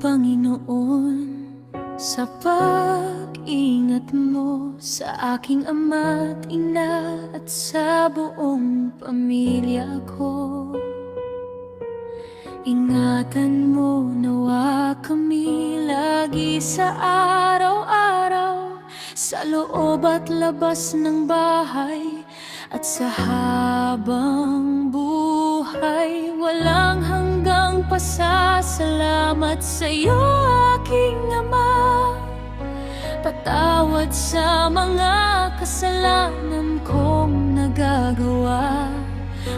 Panginoon, sa pag-ingat mo sa aking ama't ina at sa buong pamilya ko. Ingatan mo nawa kami lagi sa araw-araw, sa loob at labas ng bahay at sa habang buhay. Walang hanggang pasasalamat sa'yo, aking Ama. Patawad sa mga kasalanan kong nagagawa,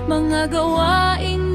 mga gawaing